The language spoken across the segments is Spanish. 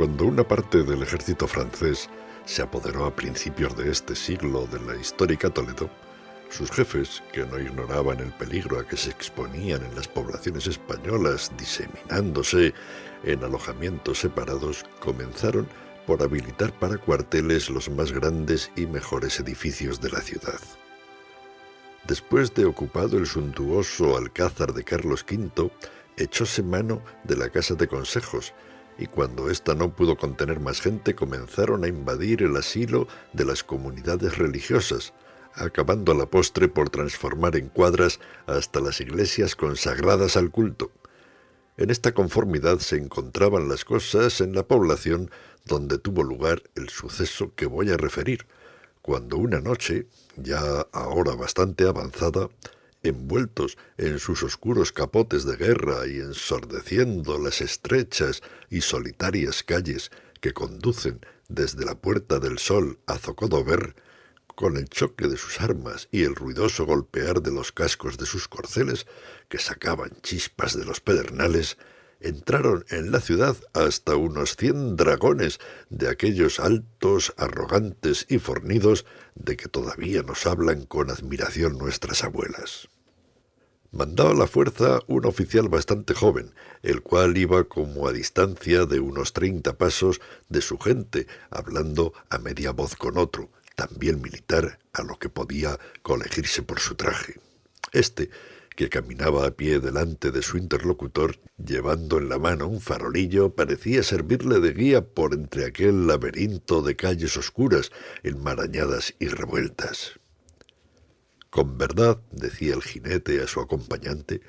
Cuando una parte del ejército francés se apoderó a principios de este siglo de la histórica Toledo, sus jefes, que no ignoraban el peligro a que se exponían en las poblaciones españolas diseminándose en alojamientos separados, comenzaron por habilitar para cuarteles los más grandes y mejores edificios de la ciudad. Después de ocupado el suntuoso alcázar de Carlos V, echóse mano de la Casa de Consejos, y cuando ésta no pudo contener más gente, comenzaron a invadir el asilo de las comunidades religiosas, acabando a la postre por transformar en cuadras hasta las iglesias consagradas al culto. En esta conformidad se encontraban las cosas en la población donde tuvo lugar el suceso que voy a referir, cuando una noche, ya ahora bastante avanzada, envueltos en sus oscuros capotes de guerra y ensordeciendo las estrechas y solitarias calles que conducen desde la Puerta del Sol a Zocodover, con el choque de sus armas y el ruidoso golpear de los cascos de sus corceles, que sacaban chispas de los pedernales, entraron en la ciudad hasta unos 100 dragones de aquellos altos, arrogantes y fornidos de que todavía nos hablan con admiración nuestras abuelas. Mandaba la fuerza un oficial bastante joven, el cual iba como a distancia de unos 30 pasos de su gente, hablando a media voz con otro, también militar, a lo que podía colegirse por su traje. Este, que caminaba a pie delante de su interlocutor, llevando en la mano un farolillo, parecía servirle de guía por entre aquel laberinto de calles oscuras, enmarañadas y revueltas. «Con verdad», decía el jinete a su acompañante,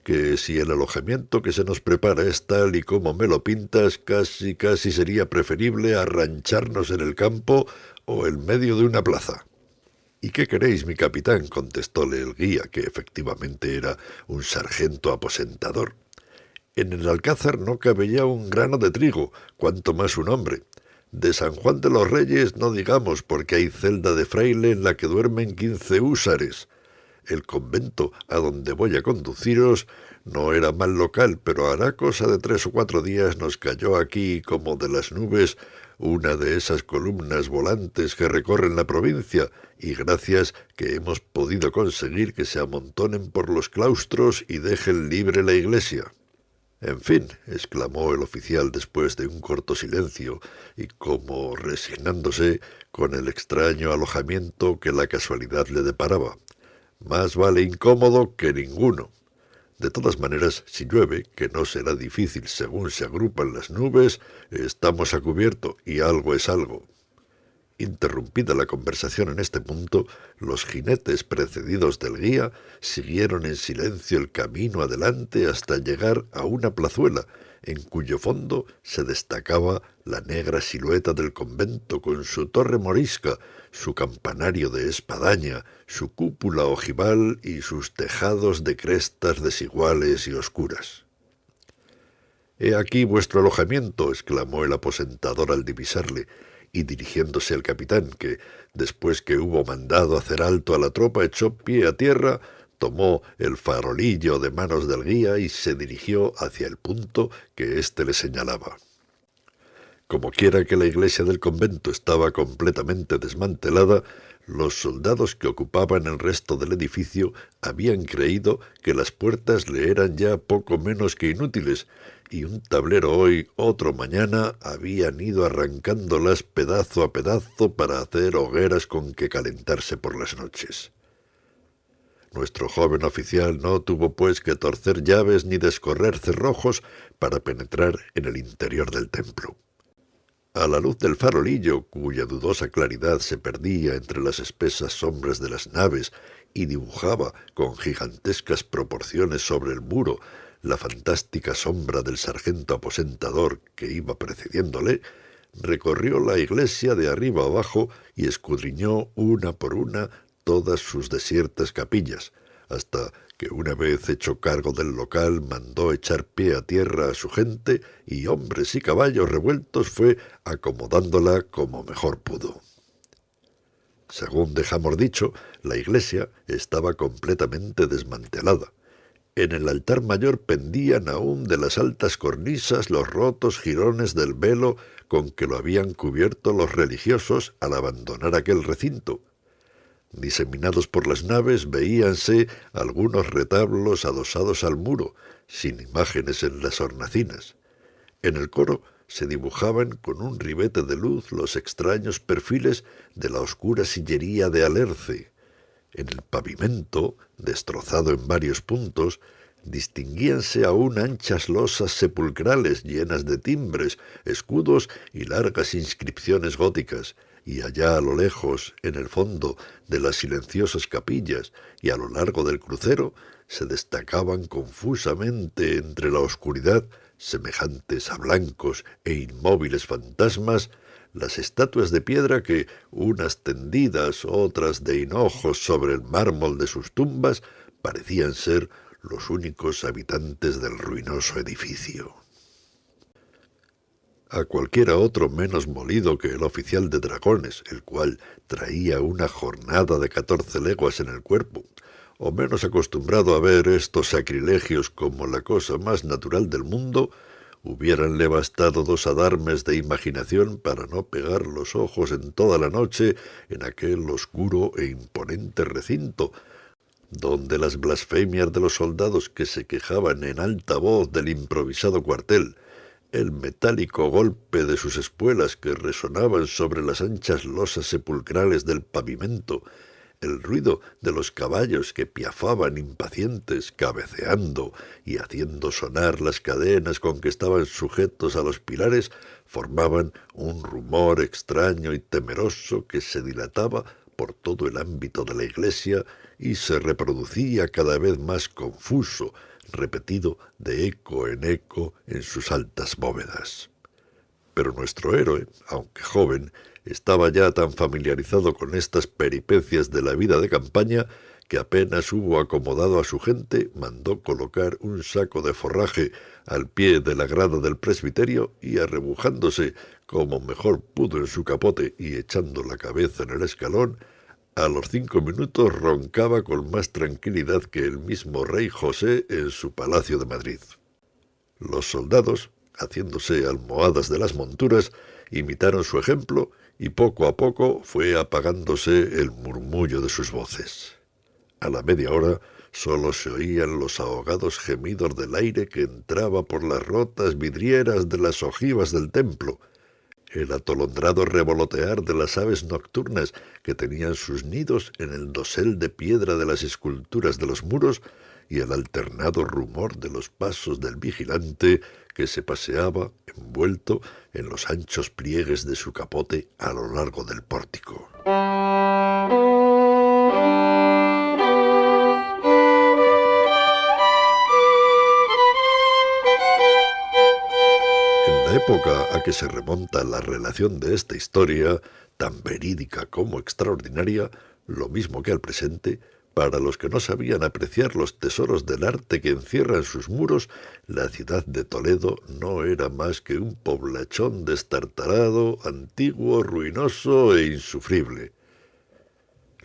«que si el alojamiento que se nos prepara es tal y como me lo pintas, casi sería preferible arrancharnos en el campo o en medio de una plaza». «¿Y qué queréis, mi capitán?», contestóle el guía, que efectivamente era un sargento aposentador. «En el alcázar no cabe ya un grano de trigo, cuanto más un hombre. De San Juan de los Reyes no digamos, porque hay celda de fraile en la que duermen 15 húsares. El convento a donde voy a conduciros no era mal local, pero hará cosa de 3 o 4 días nos cayó aquí, como de las nubes, una de esas columnas volantes que recorren la provincia, y gracias que hemos podido conseguir que se amontonen por los claustros y dejen libre la iglesia». «En fin», exclamó el oficial después de un corto silencio, y como resignándose con el extraño alojamiento que la casualidad le deparaba, «más vale incómodo que ninguno. De todas maneras, si llueve, que no será difícil según se agrupan las nubes, estamos a cubierto, y algo es algo». Interrumpida la conversación en este punto, los jinetes precedidos del guía siguieron en silencio el camino adelante hasta llegar a una plazuela, en cuyo fondo se destacaba la negra silueta del convento con su torre morisca, su campanario de espadaña, su cúpula ojival y sus tejados de crestas desiguales y oscuras. «He aquí vuestro alojamiento», exclamó el aposentador al divisarle, y dirigiéndose al capitán, que, después que hubo mandado hacer alto a la tropa, echó pie a tierra, tomó el farolillo de manos del guía y se dirigió hacia el punto que éste le señalaba. Como quiera que la iglesia del convento estaba completamente desmantelada, los soldados que ocupaban el resto del edificio habían creído que las puertas le eran ya poco menos que inútiles, y un tablero hoy, otro mañana, habían ido arrancándolas pedazo a pedazo para hacer hogueras con que calentarse por las noches. Nuestro joven oficial no tuvo pues que torcer llaves ni descorrer cerrojos para penetrar en el interior del templo. A la luz del farolillo, cuya dudosa claridad se perdía entre las espesas sombras de las naves y dibujaba con gigantescas proporciones sobre el muro la fantástica sombra del sargento aposentador que iba precediéndole, recorrió la iglesia de arriba abajo y escudriñó una por una todas sus desiertas capillas, hasta que una vez hecho cargo del local mandó echar pie a tierra a su gente y hombres y caballos revueltos fue acomodándola como mejor pudo. Según dejamos dicho, la iglesia estaba completamente desmantelada. En el altar mayor pendían aún de las altas cornisas los rotos jirones del velo con que lo habían cubierto los religiosos al abandonar aquel recinto. Diseminados por las naves veíanse algunos retablos adosados al muro, sin imágenes en las hornacinas. En el coro se dibujaban con un ribete de luz los extraños perfiles de la oscura sillería de alerce. En el pavimento, destrozado en varios puntos, distinguíanse aún anchas losas sepulcrales llenas de timbres, escudos y largas inscripciones góticas, y allá a lo lejos, en el fondo de las silenciosas capillas y a lo largo del crucero, se destacaban confusamente entre la oscuridad, semejantes a blancos e inmóviles fantasmas, las estatuas de piedra que, unas tendidas, otras de hinojos sobre el mármol de sus tumbas, parecían ser los únicos habitantes del ruinoso edificio. A cualquiera otro menos molido que el oficial de dragones, el cual traía una jornada de 14 leguas en el cuerpo, o menos acostumbrado a ver estos sacrilegios como la cosa más natural del mundo, hubiéranle bastado 2 adarmes de imaginación para no pegar los ojos en toda la noche en aquel oscuro e imponente recinto, donde las blasfemias de los soldados que se quejaban en alta voz del improvisado cuartel, el metálico golpe de sus espuelas que resonaban sobre las anchas losas sepulcrales del pavimento, el ruido de los caballos que piafaban impacientes, cabeceando y haciendo sonar las cadenas con que estaban sujetos a los pilares, formaban un rumor extraño y temeroso que se dilataba por todo el ámbito de la iglesia y se reproducía cada vez más confuso, repetido de eco en sus altas bóvedas. Pero nuestro héroe, aunque joven, estaba ya tan familiarizado con estas peripecias de la vida de campaña que apenas hubo acomodado a su gente, mandó colocar un saco de forraje al pie de la grada del presbiterio y, arrebujándose como mejor pudo en su capote y echando la cabeza en el escalón, a los 5 minutos roncaba con más tranquilidad que el mismo rey José en su palacio de Madrid. Los soldados, haciéndose almohadas de las monturas, imitaron su ejemplo y poco a poco fue apagándose el murmullo de sus voces. A la media hora sólo se oían los ahogados gemidos del aire que entraba por las rotas vidrieras de las ojivas del templo, el atolondrado revolotear de las aves nocturnas que tenían sus nidos en el dosel de piedra de las esculturas de los muros y el alternado rumor de los pasos del vigilante que se paseaba envuelto en los anchos pliegues de su capote a lo largo del pórtico. En la época a que se remonta la relación de esta historia, tan verídica como extraordinaria, lo mismo que al presente, para los que no sabían apreciar los tesoros del arte que encierran sus muros, la ciudad de Toledo no era más que un poblachón destartalado, antiguo, ruinoso e insufrible.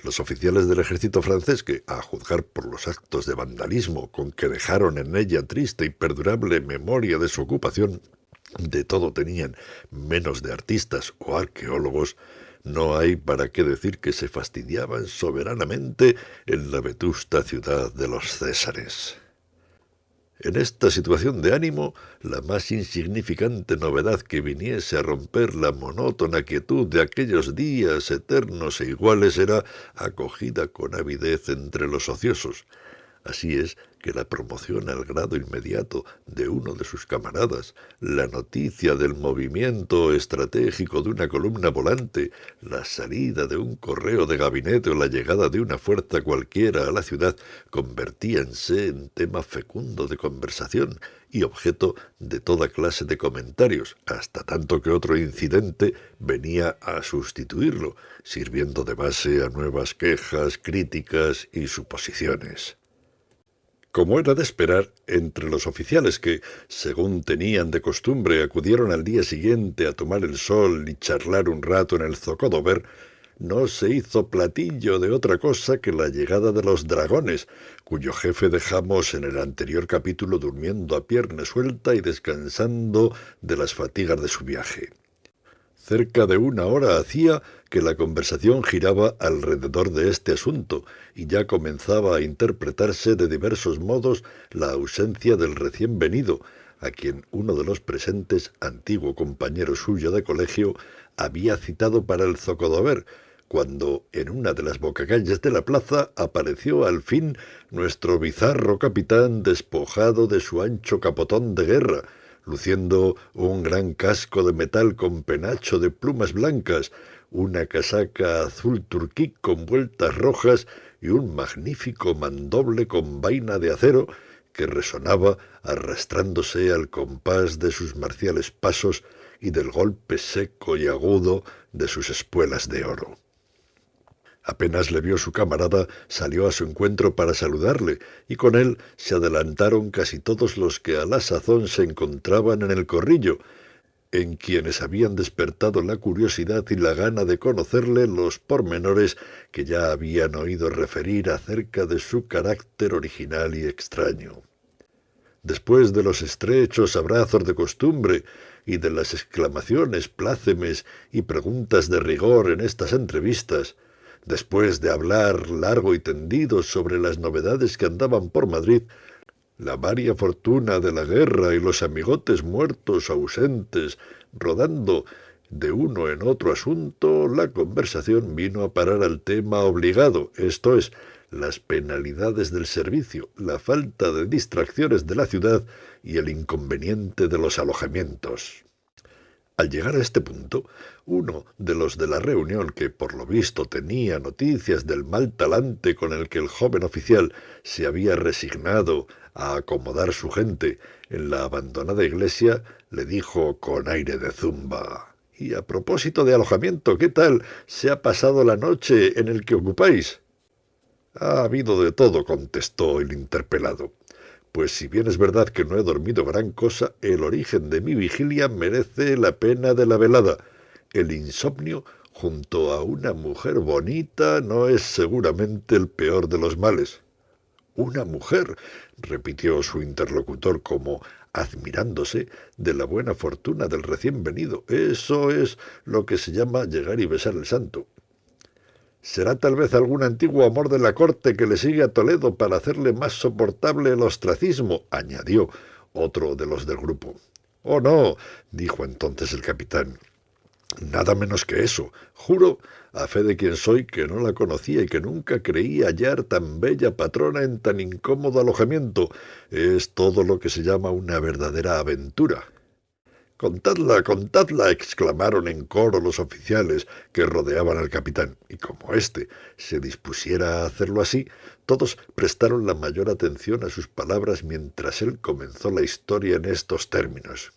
Los oficiales del ejército francés que, a juzgar por los actos de vandalismo con que dejaron en ella triste y perdurable memoria de su ocupación, de todo tenían menos de artistas o arqueólogos, no hay para qué decir que se fastidiaban soberanamente en la vetusta ciudad de los Césares. En esta situación de ánimo, la más insignificante novedad que viniese a romper la monótona quietud de aquellos días eternos e iguales era acogida con avidez entre los ociosos. Así es que la promoción al grado inmediato de uno de sus camaradas, la noticia del movimiento estratégico de una columna volante, la salida de un correo de gabinete o la llegada de una fuerza cualquiera a la ciudad convertíanse en tema fecundo de conversación y objeto de toda clase de comentarios, hasta tanto que otro incidente venía a sustituirlo, sirviendo de base a nuevas quejas, críticas y suposiciones. Como era de esperar, entre los oficiales que, según tenían de costumbre, acudieron al día siguiente a tomar el sol y charlar un rato en el Zocodover, no se hizo platillo de otra cosa que la llegada de los dragones, cuyo jefe dejamos en el anterior capítulo durmiendo a pierna suelta y descansando de las fatigas de su viaje. Cerca de una hora hacía que la conversación giraba alrededor de este asunto, y ya comenzaba a interpretarse de diversos modos la ausencia del recién venido, a quien uno de los presentes, antiguo compañero suyo de colegio, había citado para el zocodover, cuando en una de las bocacalles de la plaza apareció al fin nuestro bizarro capitán despojado de su ancho capotón de guerra, luciendo un gran casco de metal con penacho de plumas blancas, una casaca azul turquí con vueltas rojas y un magnífico mandoble con vaina de acero que resonaba arrastrándose al compás de sus marciales pasos y del golpe seco y agudo de sus espuelas de oro. Apenas le vio su camarada, salió a su encuentro para saludarle, y con él se adelantaron casi todos los que a la sazón se encontraban en el corrillo, en quienes habían despertado la curiosidad y la gana de conocerle los pormenores que ya habían oído referir acerca de su carácter original y extraño. Después de los estrechos abrazos de costumbre y de las exclamaciones plácemes y preguntas de rigor en estas entrevistas, después de hablar largo y tendido sobre las novedades que andaban por Madrid, la varia fortuna de la guerra y los amigotes muertos ausentes, rodando de uno en otro asunto, la conversación vino a parar al tema obligado, esto es, las penalidades del servicio, la falta de distracciones de la ciudad y el inconveniente de los alojamientos. Al llegar a este punto, uno de los de la reunión, que por lo visto tenía noticias del mal talante con el que el joven oficial se había resignado a acomodar su gente en la abandonada iglesia, le dijo con aire de zumba: «Y a propósito de alojamiento, ¿qué tal se ha pasado la noche en el que ocupáis?» «Ha habido de todo», contestó el interpelado. «Pues si bien es verdad que no he dormido gran cosa, el origen de mi vigilia merece la pena de la velada. El insomnio, junto a una mujer bonita, no es seguramente el peor de los males». «¿Una mujer?», repitió su interlocutor como admirándose de la buena fortuna del recién venido. «Eso es lo que se llama llegar y besar el santo». «Será tal vez algún antiguo amor de la corte que le sigue a Toledo para hacerle más soportable el ostracismo», añadió otro de los del grupo. «Oh, no», dijo entonces el capitán, «nada menos que eso. Juro, a fe de quien soy, que no la conocía y que nunca creí hallar tan bella patrona en tan incómodo alojamiento. Es todo lo que se llama una verdadera aventura». «Contadla, contadla», exclamaron en coro los oficiales que rodeaban al capitán, y como éste se dispusiera a hacerlo así, todos prestaron la mayor atención a sus palabras mientras él comenzó la historia en estos términos.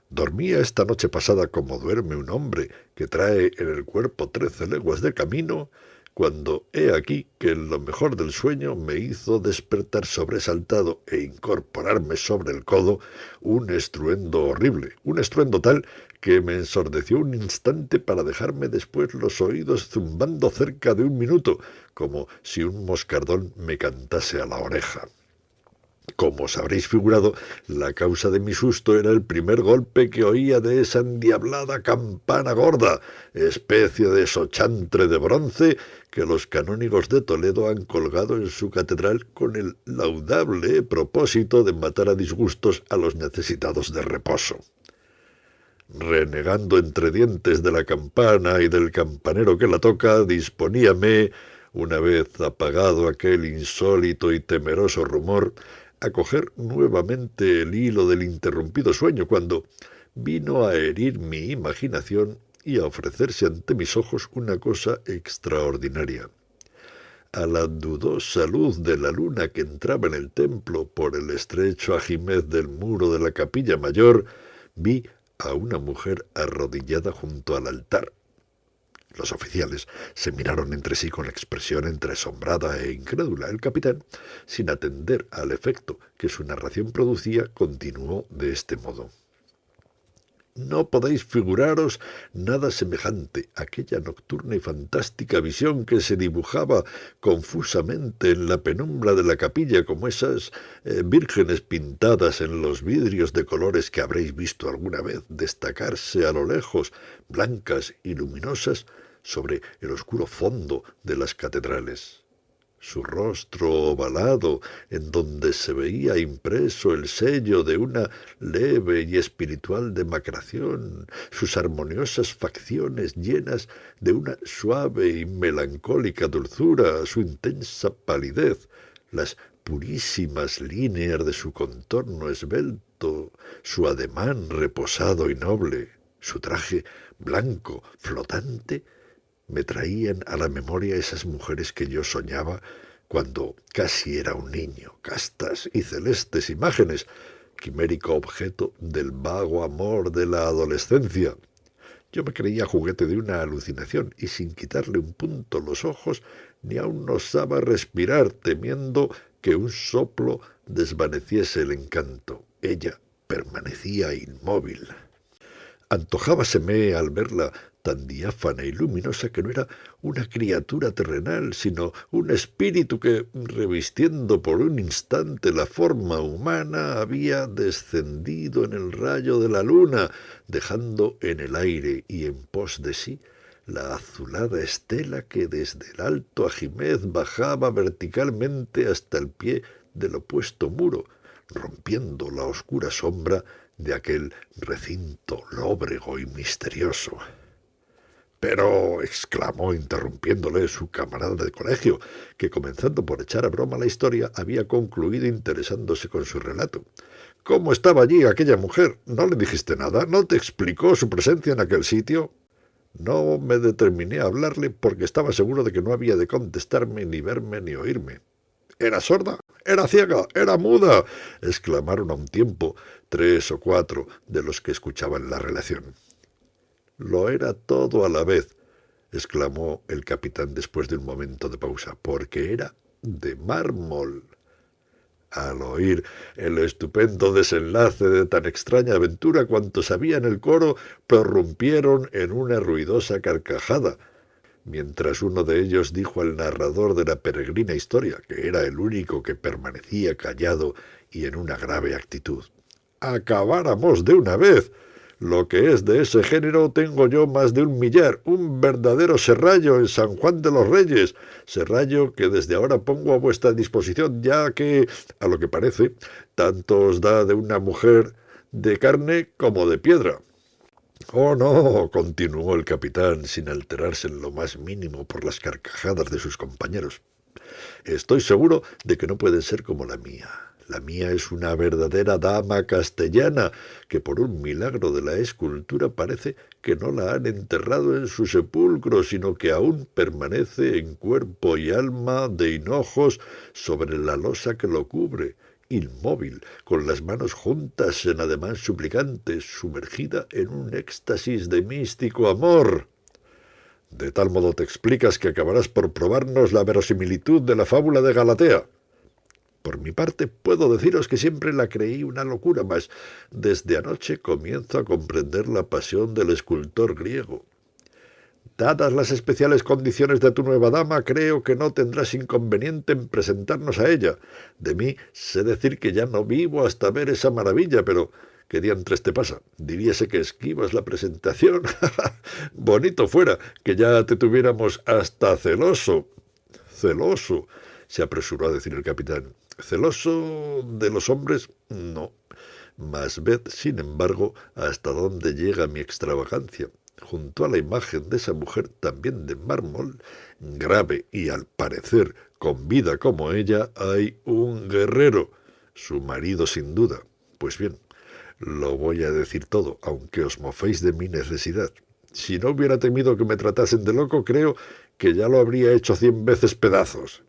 «Dormía esta noche pasada como duerme un hombre que trae en el cuerpo 13 leguas de camino, cuando he aquí que en lo mejor del sueño me hizo despertar sobresaltado e incorporarme sobre el codo un estruendo horrible, un estruendo tal que me ensordeció un instante para dejarme después los oídos zumbando cerca de un minuto, como si un moscardón me cantase a la oreja. Como os habréis figurado, la causa de mi susto era el primer golpe que oía de esa endiablada campana gorda, especie de sochantre de bronce que los canónigos de Toledo han colgado en su catedral con el laudable propósito de matar a disgustos a los necesitados de reposo. Renegando entre dientes de la campana y del campanero que la toca, disponíame, una vez apagado aquel insólito y temeroso rumor, a coger nuevamente el hilo del interrumpido sueño, cuando vino a herir mi imaginación y a ofrecerse ante mis ojos una cosa extraordinaria. A la dudosa luz de la luna que entraba en el templo por el estrecho ajimez del muro de la capilla mayor, vi a una mujer arrodillada junto al altar. Los oficiales se miraron entre sí con expresión entre asombrada e incrédula. El capitán, sin atender al efecto que su narración producía, continuó de este modo: No podéis figuraros nada semejante. Aquella nocturna y fantástica visión que se dibujaba confusamente en la penumbra de la capilla, como esas vírgenes pintadas en los vidrios de colores que habréis visto alguna vez destacarse a lo lejos, blancas y luminosas, sobre el oscuro fondo de las catedrales. Su rostro ovalado, en donde se veía impreso el sello de una leve y espiritual demacración, sus armoniosas facciones llenas de una suave y melancólica dulzura, su intensa palidez, las purísimas líneas de su contorno esbelto, su ademán reposado y noble, su traje blanco, flotante, me traían a la memoria esas mujeres que yo soñaba cuando casi era un niño, castas y celestes imágenes, quimérico objeto del vago amor de la adolescencia. Yo me creía juguete de una alucinación y sin quitarle un punto los ojos, ni aun osaba respirar, temiendo que un soplo desvaneciese el encanto. Ella permanecía inmóvil. Antojábaseme al verla tan diáfana y luminosa que no era una criatura terrenal, sino un espíritu que, revistiendo por un instante la forma humana, había descendido en el rayo de la luna, dejando en el aire y en pos de sí la azulada estela que desde el alto Ajimez bajaba verticalmente hasta el pie del opuesto muro, rompiendo la oscura sombra de aquel recinto lóbrego y misterioso. Pero, exclamó interrumpiéndole su camarada de colegio, que comenzando por echar a broma la historia, había concluido interesándose con su relato. ¿Cómo estaba allí aquella mujer? ¿No le dijiste nada? ¿No te explicó su presencia en aquel sitio? No me determiné a hablarle porque estaba seguro de que no había de contestarme, ni verme, ni oírme. ¿Era sorda? ¿Era ciega? ¿Era muda? Exclamaron a un tiempo 3 o 4 de los que escuchaban la relación. Lo era todo a la vez, exclamó el capitán después de un momento de pausa, porque era de mármol. Al oír el estupendo desenlace de tan extraña aventura, cuantos había en el coro prorrumpieron en una ruidosa carcajada, mientras uno de ellos dijo al narrador de la peregrina historia, que era el único que permanecía callado y en una grave actitud: «¡Acabáramos de una vez! Lo que es de ese género tengo yo más de 1 millar, un verdadero serrallo en San Juan de los Reyes, serrallo que desde ahora pongo a vuestra disposición, ya que, a lo que parece, tanto os da de una mujer de carne como de piedra». «Oh, no», continuó el capitán, sin alterarse en lo más mínimo por las carcajadas de sus compañeros. «Estoy seguro de que no pueden ser como la mía. La mía es una verdadera dama castellana, que por un milagro de la escultura parece que no la han enterrado en su sepulcro, sino que aún permanece en cuerpo y alma de hinojos sobre la losa que lo cubre, inmóvil, con las manos juntas en ademán suplicante, sumergida en un éxtasis de místico amor. De tal modo te explicas que acabarás por probarnos la verosimilitud de la fábula de Galatea». «Por mi parte, puedo deciros que siempre la creí una locura, mas desde anoche comienzo a comprender la pasión del escultor griego. Dadas las especiales condiciones de tu nueva dama, creo que no tendrás inconveniente en presentarnos a ella. De mí sé decir que ya no vivo hasta ver esa maravilla, pero ¿qué diantres te pasa? Diríase que esquivas la presentación. Bonito fuera que ya te tuviéramos hasta celoso». «¿Celoso?», se apresuró a decir el capitán. «¿Celoso de los hombres? No. Mas ved, sin embargo, hasta dónde llega mi extravagancia. Junto a la imagen de esa mujer, también de mármol, grave y al parecer con vida como ella, hay un guerrero, su marido sin duda. Pues bien, lo voy a decir todo, aunque os moféis de mi necesidad. Si no hubiera temido que me tratasen de loco, creo que ya lo habría hecho 100 veces pedazos».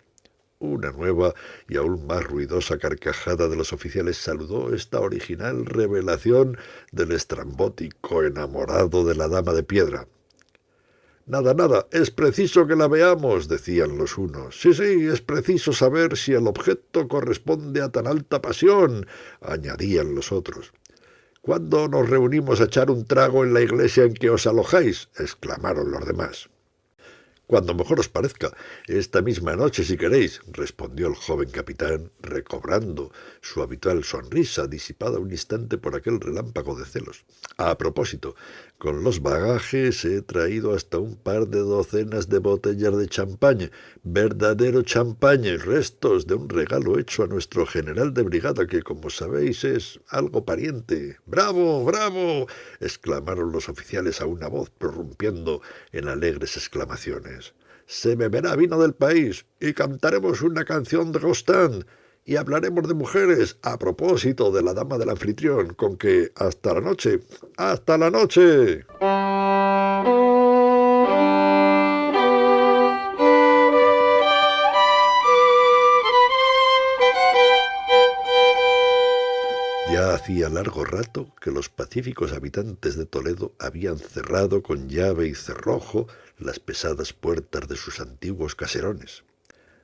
Una nueva y aún más ruidosa carcajada de los oficiales saludó esta original revelación del estrambótico enamorado de la dama de piedra. «Nada, nada, es preciso que la veamos», decían los unos. «Sí, sí, es preciso saber si el objeto corresponde a tan alta pasión», añadían los otros. —¿Cuándo nos reunimos a echar un trago en la iglesia en que os alojáis? —exclamaron los demás. —Cuando mejor os parezca, esta misma noche si queréis —respondió el joven capitán, recobrando su habitual sonrisa, disipada un instante por aquel relámpago de celos. A propósito, con los bagajes he traído hasta un par de docenas de botellas de champaña, verdadero champaña, restos de un regalo hecho a nuestro general de brigada, que, como sabéis, es algo pariente. —¡Bravo, bravo! —exclamaron los oficiales a una voz, prorrumpiendo en alegres exclamaciones. —Se beberá vino del país y cantaremos una canción de Rostand y hablaremos de mujeres a propósito de la dama del anfitrión, con que hasta la noche, hasta la noche. Ya hacía largo rato que los pacíficos habitantes de Toledo habían cerrado con llave y cerrojo las pesadas puertas de sus antiguos caserones.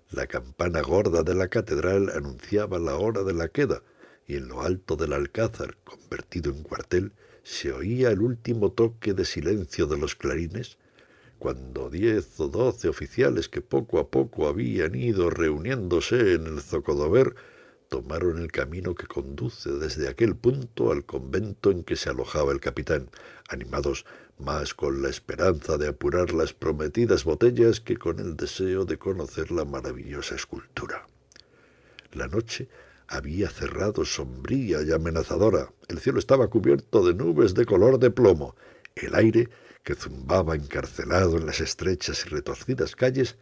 La campana gorda de la catedral anunciaba la hora de la queda, y en lo alto del alcázar, convertido en cuartel, se oía el último toque de silencio de los clarines, cuando 10 o 12 oficiales que poco a poco habían ido reuniéndose en el zocodover tomaron el camino que conduce desde aquel punto al convento en que se alojaba el capitán, animados más con la esperanza de apurar las prometidas botellas que con el deseo de conocer la maravillosa escultura. La noche había cerrado sombría y amenazadora. El cielo estaba cubierto de nubes de color de plomo. El aire, que zumbaba encarcelado en las estrechas y retorcidas calles,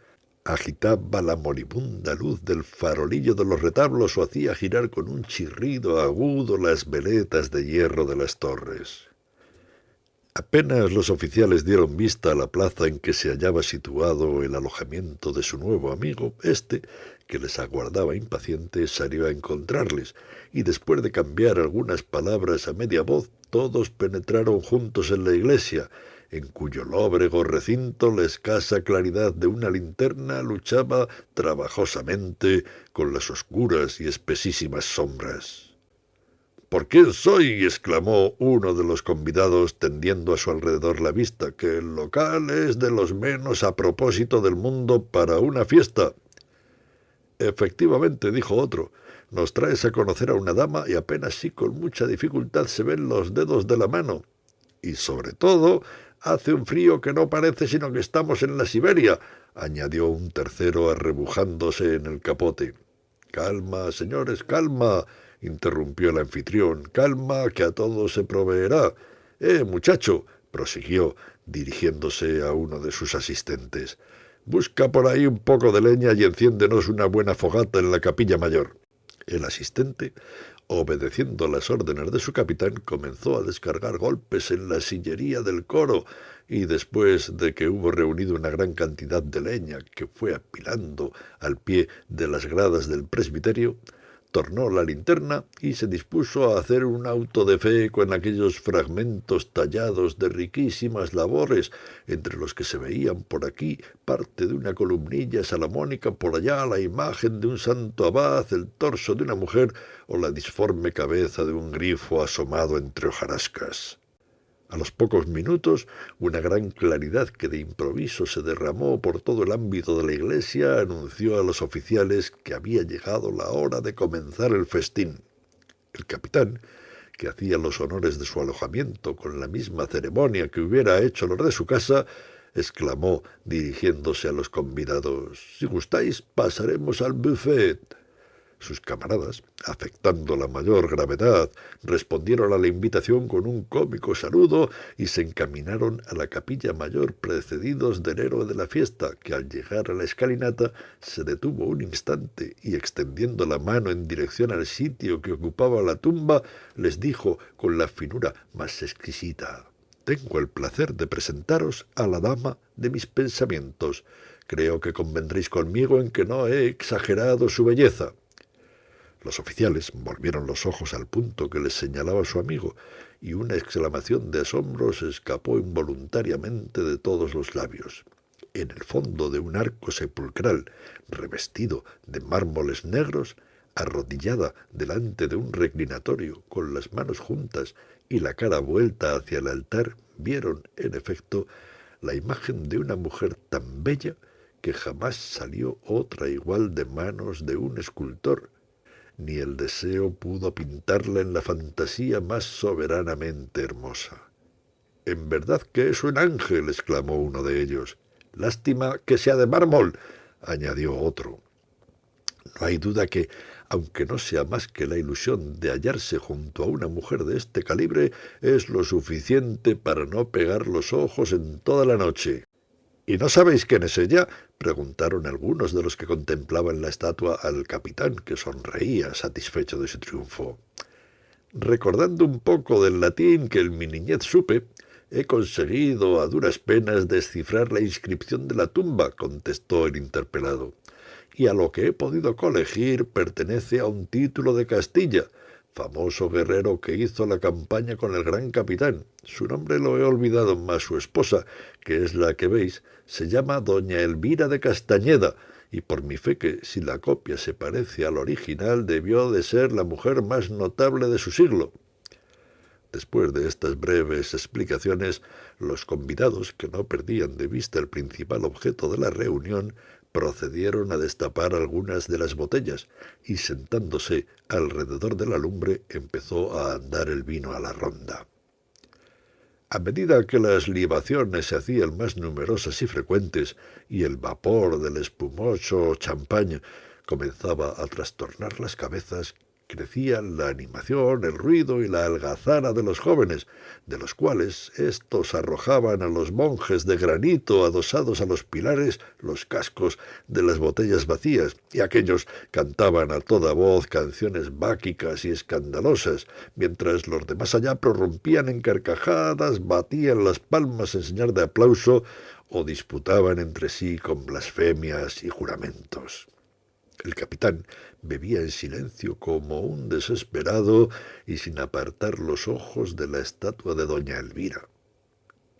agitaba la moribunda luz del farolillo de los retablos o hacía girar con un chirrido agudo las veletas de hierro de las torres. Apenas los oficiales dieron vista a la plaza en que se hallaba situado el alojamiento de su nuevo amigo, éste, que les aguardaba impaciente, salió a encontrarles, y después de cambiar algunas palabras a media voz, todos penetraron juntos en la iglesia, en cuyo lóbrego recinto la escasa claridad de una linterna luchaba trabajosamente con las oscuras y espesísimas sombras. —¿Por quién soy? —exclamó uno de los convidados, tendiendo a su alrededor la vista—, que el local es de los menos a propósito del mundo para una fiesta. —Efectivamente —dijo otro—, nos traes a conocer a una dama y apenas si con mucha dificultad se ven los dedos de la mano. Y sobre todo hace un frío que no parece sino que estamos en la Siberia —añadió un tercero arrebujándose en el capote. —Calma, señores, calma —interrumpió el anfitrión—, calma, que a todo se proveerá. Muchacho —prosiguió, dirigiéndose a uno de sus asistentes—, busca por ahí un poco de leña y enciéndenos una buena fogata en la capilla mayor. El asistente, obedeciendo las órdenes de su capitán, comenzó a descargar golpes en la sillería del coro, y después de que hubo reunido una gran cantidad de leña que fue apilando al pie de las gradas del presbiterio, tornó la linterna y se dispuso a hacer un auto de fe con aquellos fragmentos tallados de riquísimas labores, entre los que se veían por aquí parte de una columnilla salomónica, por allá la imagen de un santo abad, el torso de una mujer o la disforme cabeza de un grifo asomado entre hojarascas. A los pocos minutos, una gran claridad que de improviso se derramó por todo el ámbito de la iglesia anunció a los oficiales que había llegado la hora de comenzar el festín. El capitán, que hacía los honores de su alojamiento con la misma ceremonia que hubiera hecho los de su casa, exclamó, dirigiéndose a los convidados: «Si gustáis, pasaremos al buffet». Sus camaradas, afectando la mayor gravedad, respondieron a la invitación con un cómico saludo y se encaminaron a la capilla mayor precedidos del héroe de la fiesta, que al llegar a la escalinata se detuvo un instante y, extendiendo la mano en dirección al sitio que ocupaba la tumba, les dijo con la finura más exquisita: «Tengo el placer de presentaros a la dama de mis pensamientos. Creo que convendréis conmigo en que no he exagerado su belleza». Los oficiales volvieron los ojos al punto que les señalaba su amigo, y una exclamación de asombro se escapó involuntariamente de todos los labios. En el fondo de un arco sepulcral, revestido de mármoles negros, arrodillada delante de un reclinatorio, con las manos juntas y la cara vuelta hacia el altar, vieron, en efecto, la imagen de una mujer tan bella que jamás salió otra igual de manos de un escultor, ni el deseo pudo pintarla en la fantasía más soberanamente hermosa. «En verdad que es un ángel», exclamó uno de ellos. «Lástima que sea de mármol», añadió otro. No hay duda que, aunque no sea más que la ilusión de hallarse junto a una mujer de este calibre, es lo suficiente para no pegar los ojos en toda la noche. «¿Y no sabéis quién es ella?», preguntaron algunos de los que contemplaban la estatua al capitán, que sonreía satisfecho de su triunfo. «Recordando un poco del latín que en mi niñez supe, he conseguido a duras penas descifrar la inscripción de la tumba», contestó el interpelado. «Y a lo que he podido colegir pertenece a un título de Castilla, famoso guerrero que hizo la campaña con el gran capitán. Su nombre lo he olvidado, mas su esposa, que es la que veis, se llama doña Elvira de Castañeda, y por mi fe que, si la copia se parece al original, debió de ser la mujer más notable de su siglo». Después de estas breves explicaciones, los convidados, que no perdían de vista el principal objeto de la reunión, procedieron a destapar algunas de las botellas, y sentándose alrededor de la lumbre empezó a andar el vino a la ronda. A medida que las libaciones se hacían más numerosas y frecuentes, y el vapor del espumoso champán comenzaba a trastornar las cabezas, crecía la animación, el ruido y la algazara de los jóvenes, de los cuales éstos arrojaban a los monjes de granito adosados a los pilares los cascos de las botellas vacías, y aquellos cantaban a toda voz canciones báquicas y escandalosas, mientras los de más allá prorrumpían en carcajadas, batían las palmas en señal de aplauso o disputaban entre sí con blasfemias y juramentos. El capitán bebía en silencio como un desesperado y sin apartar los ojos de la estatua de doña Elvira.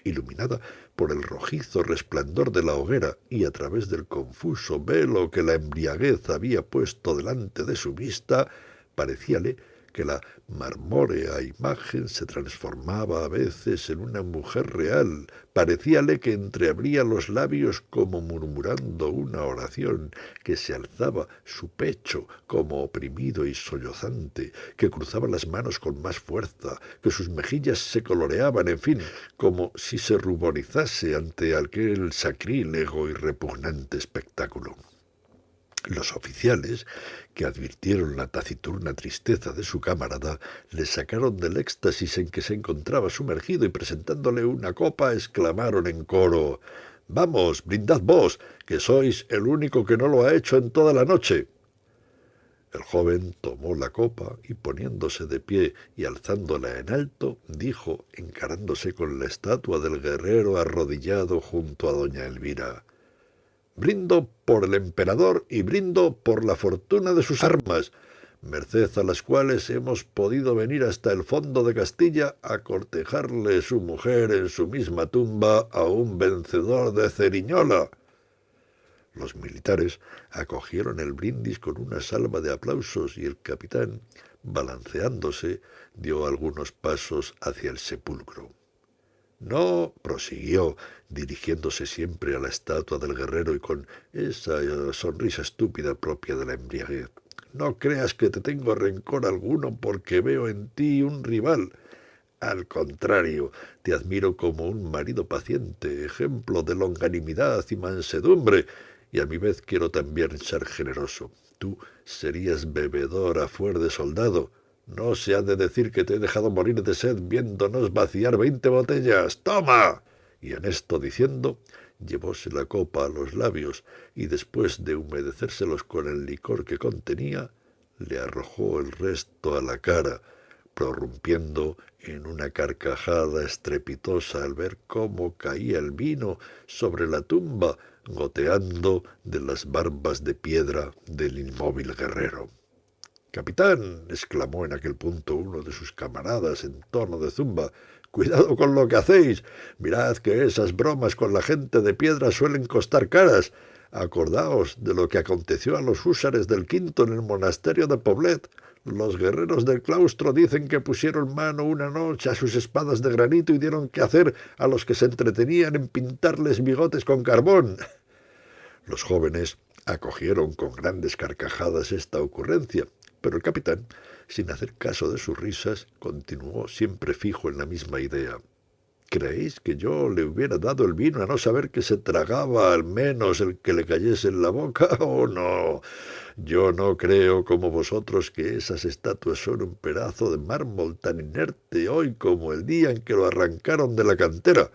Iluminada por el rojizo resplandor de la hoguera y a través del confuso velo que la embriaguez había puesto delante de su vista, parecíale que la marmórea imagen se transformaba a veces en una mujer real, parecíale que entreabría los labios como murmurando una oración, que se alzaba su pecho como oprimido y sollozante, que cruzaba las manos con más fuerza, que sus mejillas se coloreaban, en fin, como si se ruborizase ante aquel sacrílego y repugnante espectáculo. Los oficiales, que advirtieron la taciturna tristeza de su camarada, le sacaron del éxtasis en que se encontraba sumergido y presentándole una copa exclamaron en coro: «Vamos, brindad vos, que sois el único que no lo ha hecho en toda la noche». El joven tomó la copa y poniéndose de pie y alzándola en alto, dijo, encarándose con la estatua del guerrero arrodillado junto a doña Elvira: «Brindo por el emperador y brindo por la fortuna de sus armas, merced a las cuales hemos podido venir hasta el fondo de Castilla a cortejarle su mujer en su misma tumba a un vencedor de Ceriñola». Los militares acogieron el brindis con una salva de aplausos y el capitán, balanceándose, dio algunos pasos hacia el sepulcro. «No», prosiguió, dirigiéndose siempre a la estatua del guerrero y con esa sonrisa estúpida propia de la embriaguez, «no creas que te tengo rencor alguno porque veo en ti un rival. Al contrario, te admiro como un marido paciente, ejemplo de longanimidad y mansedumbre, y a mi vez quiero también ser generoso. Tú serías bebedor a fuer de soldado. No se ha de decir que te he dejado morir de sed viéndonos vaciar 20 botellas. ¡Toma!». Y en esto diciendo, llevóse la copa a los labios y después de humedecérselos con el licor que contenía, le arrojó el resto a la cara, prorrumpiendo en una carcajada estrepitosa al ver cómo caía el vino sobre la tumba, goteando de las barbas de piedra del inmóvil guerrero. «Capitán», exclamó en aquel punto uno de sus camaradas en tono de zumba, «cuidado con lo que hacéis. Mirad que esas bromas con la gente de piedra suelen costar caras. Acordaos de lo que aconteció a los húsares del Quinto en el monasterio de Poblet. Los guerreros del claustro dicen que pusieron mano una noche a sus espadas de granito y dieron que hacer a los que se entretenían en pintarles bigotes con carbón. Los jóvenes acogieron con grandes carcajadas esta ocurrencia, pero el capitán, sin hacer caso de sus risas, continuó siempre fijo en la misma idea. ¿Creéis que yo le hubiera dado el vino a no saber que se tragaba al menos el que le cayese en la boca? ¡Oh, no! Yo no creo como vosotros que esas estatuas son un pedazo de mármol tan inerte hoy como el día en que lo arrancaron de la cantera.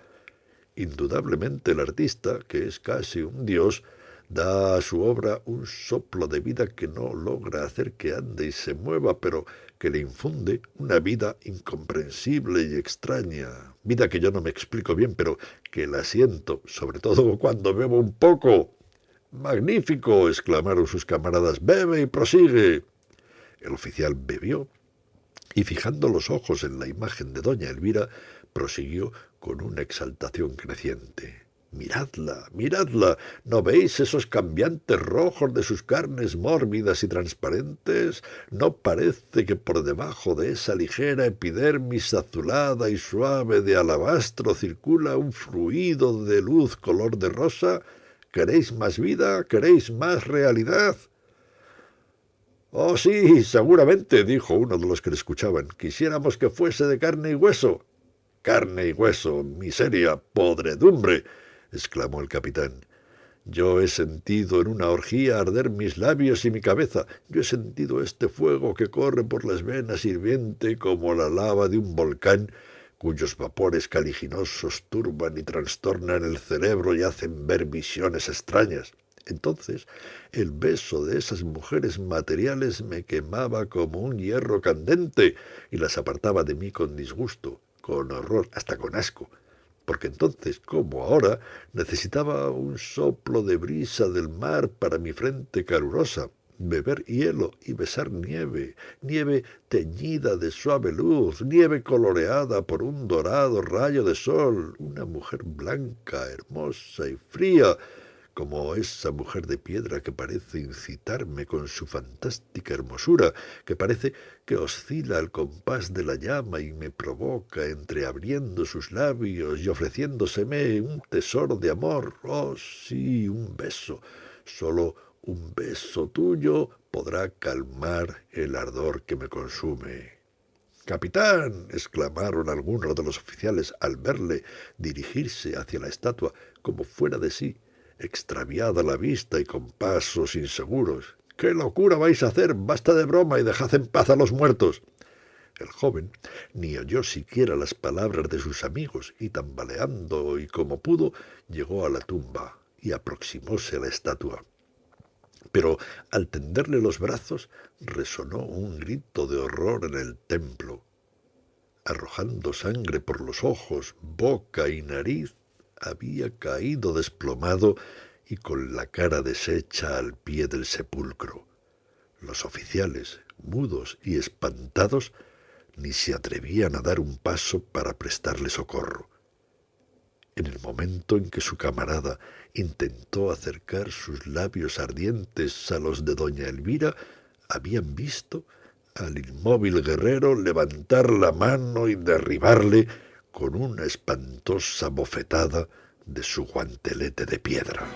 Indudablemente el artista, que es casi un dios, da a su obra un soplo de vida que no logra hacer que ande y se mueva, pero que le infunde una vida incomprensible y extraña, vida que yo no me explico bien, pero que la siento, sobre todo cuando bebo un poco. «¡Magnífico!», exclamaron sus camaradas. «¡Bebe y prosigue!». El oficial bebió y, fijando los ojos en la imagen de doña Elvira, prosiguió con una exaltación creciente. «Miradla, miradla, ¿no veis esos cambiantes rojos de sus carnes mórbidas y transparentes? ¿No parece que por debajo de esa ligera epidermis azulada y suave de alabastro circula un fluido de luz color de rosa? ¿Queréis más vida? ¿Queréis más realidad?» «Oh, sí, seguramente», dijo uno de los que le escuchaban. «Quisiéramos que fuese de carne y hueso». «Carne y hueso, miseria, podredumbre», exclamó el capitán. «Yo he sentido en una orgía arder mis labios y mi cabeza. Yo he sentido este fuego que corre por las venas hirviente como la lava de un volcán, cuyos vapores caliginosos turban y trastornan el cerebro y hacen ver visiones extrañas. Entonces, el beso de esas mujeres materiales me quemaba como un hierro candente y las apartaba de mí con disgusto, con horror, hasta con asco, porque entonces, como ahora, necesitaba un soplo de brisa del mar para mi frente calurosa, beber hielo y besar nieve, nieve teñida de suave luz, nieve coloreada por un dorado rayo de sol, una mujer blanca, hermosa y fría, como esa mujer de piedra que parece incitarme con su fantástica hermosura, que parece que oscila al compás de la llama y me provoca entreabriendo sus labios y ofreciéndoseme un tesoro de amor. Oh, sí, un beso, solo un beso tuyo podrá calmar el ardor que me consume». «¡Capitán!», exclamaron algunos de los oficiales al verle dirigirse hacia la estatua como fuera de sí, extraviada la vista y con pasos inseguros. «¡Qué locura vais a hacer! Basta de broma y dejad en paz a los muertos». El joven ni oyó siquiera las palabras de sus amigos y, tambaleando y como pudo, llegó a la tumba y aproximóse a la estatua. Pero al tenderle los brazos resonó un grito de horror en el templo. Arrojando sangre por los ojos, boca y nariz, había caído desplomado y con la cara deshecha al pie del sepulcro. Los oficiales, mudos y espantados, ni se atrevían a dar un paso para prestarle socorro. En el momento en que su camarada intentó acercar sus labios ardientes a los de doña Elvira, habían visto al inmóvil guerrero levantar la mano y derribarle con una espantosa bofetada de su guantelete de piedra.